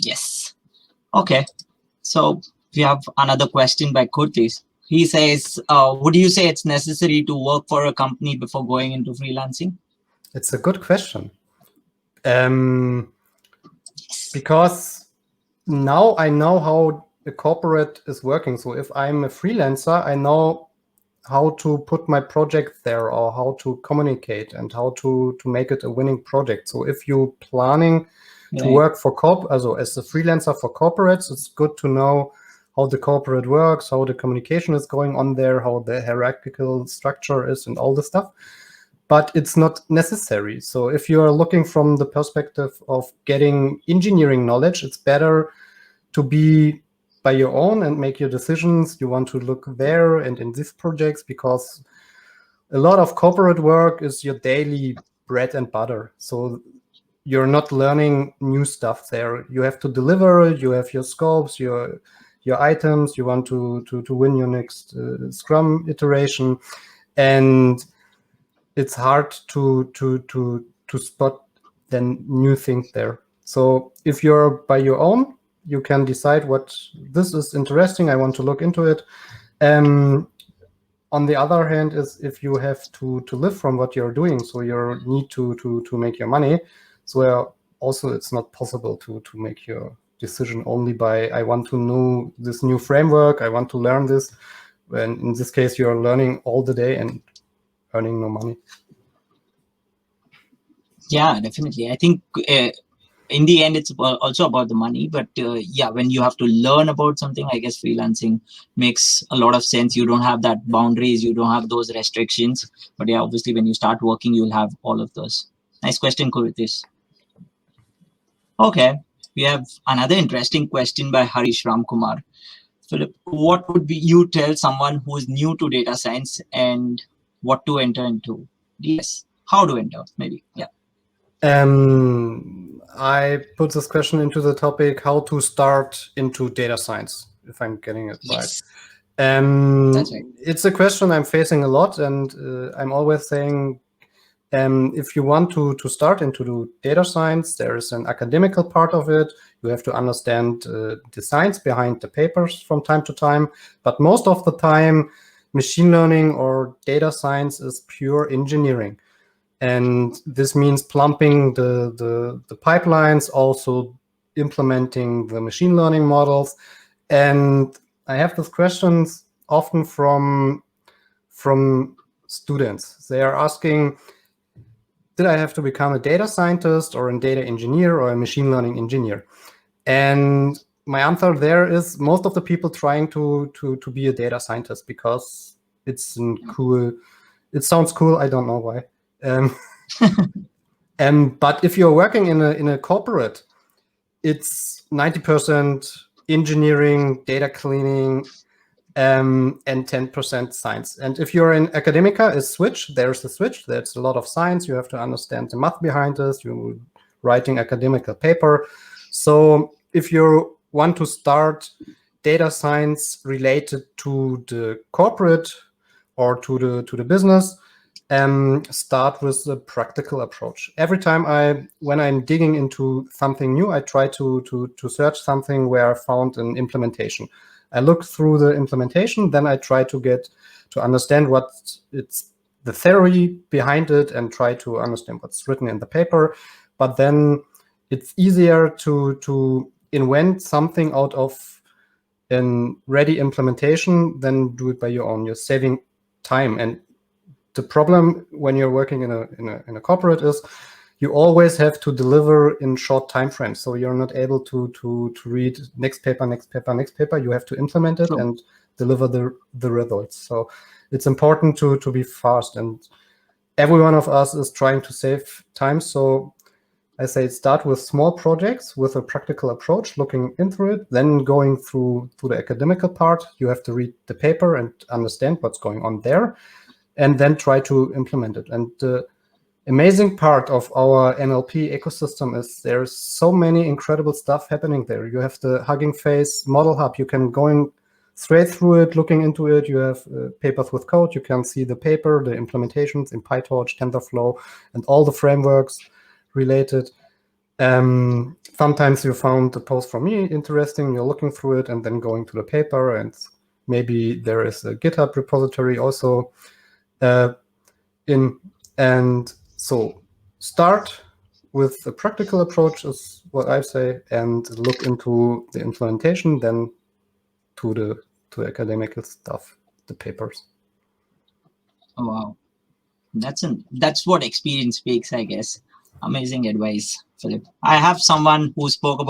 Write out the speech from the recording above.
Yes. Okay. So we have another question by Kurtis. He says, would you say it's necessary to work for a company before going into freelancing? It's a good question. Because now I know how a corporate is working. So if I'm a freelancer, I know how to put my project there or how to communicate and how to make it a winning project. So if you're planning to work for as a freelancer for corporates, it's good to know how the corporate works, how the communication is going on there, how the hierarchical structure is and all this stuff. But it's not necessary. So if you're looking from the perspective of getting engineering knowledge, it's better to be by your own and make your decisions. You want to look there and in these projects, because a lot of corporate work is your daily bread and butter. So you're not learning new stuff there. You have to deliver, you have your scopes, your items, you want to win your next Scrum iteration. And it's hard to spot then new things there. So if you're by your own, you can decide what this is interesting, I want to look into it. On the other hand, is if you have to live from what you're doing, so you need to make your money. So also it's not possible to make your decision only by, I want to know this new framework, I want to learn this. When in this case, you're learning all the day and earning no money. Yeah, definitely. I think in the end, it's also about the money. But yeah, when you have to learn about something, I guess freelancing makes a lot of sense. You don't have that boundaries, you don't have those restrictions. But yeah, obviously, when you start working, you'll have all of those. Nice question, Kuritis. Okay, we have another interesting question by Harish Ramkumar. Philip, what would be you tell someone who is new to data science and what to enter into? Yes, how to enter, maybe. Yeah. I put this question into the topic, how to start into data science, if I'm getting it right. That's right. It's a question I'm facing a lot, and I'm always saying, if you want to start into data science, there is an academical part of it. You have to understand the science behind the papers from time to time. But most of the time, machine learning or data science is pure engineering. And this means plumbing the pipelines, also implementing the machine learning models. And I have these questions often from students. They are asking, did I have to become a data scientist or a data engineer or a machine learning engineer? And my answer there is most of the people trying to be a data scientist because it's cool. It sounds cool. I don't know why. But if you're working in a corporate, it's 90% engineering, data cleaning, and 10% science. And if you're in academia, it's switch. There's a switch. There's a lot of science. You have to understand the math behind this. You're writing academic paper. So if you want to start data science related to the corporate or to the business, start with a practical approach. Every time when I'm digging into something new, I try to search something where I found an implementation. I look through the implementation, then I try to understand what it's the theory behind it and try to understand what's written in the paper. But then it's easier to invent something out of a ready implementation than do it by your own. You're saving time. And the problem when you're working in a corporate is you always have to deliver in short time frames. So you're not able to read next paper. You have to implement it and deliver the results. So it's important to be fast. And every one of us is trying to save time. So I say start with small projects with a practical approach, looking into it, then going through the academical part. You have to read the paper and understand what's going on there, and then try to implement it. And the amazing part of our NLP ecosystem is there's so many incredible stuff happening there. You have the Hugging Face Model Hub. You can go straight through it, looking into it. You have papers with code. You can see the paper, the implementations in PyTorch, TensorFlow, and all the frameworks related. Sometimes you found a post from me interesting, you're looking through it and then going to the paper, and maybe there is a GitHub repository also and so start with the practical approach is what I say, and look into the implementation, then to the academic stuff, the papers. Oh, wow. That's what experience speaks, I guess. Amazing advice, Philip. I have someone who spoke about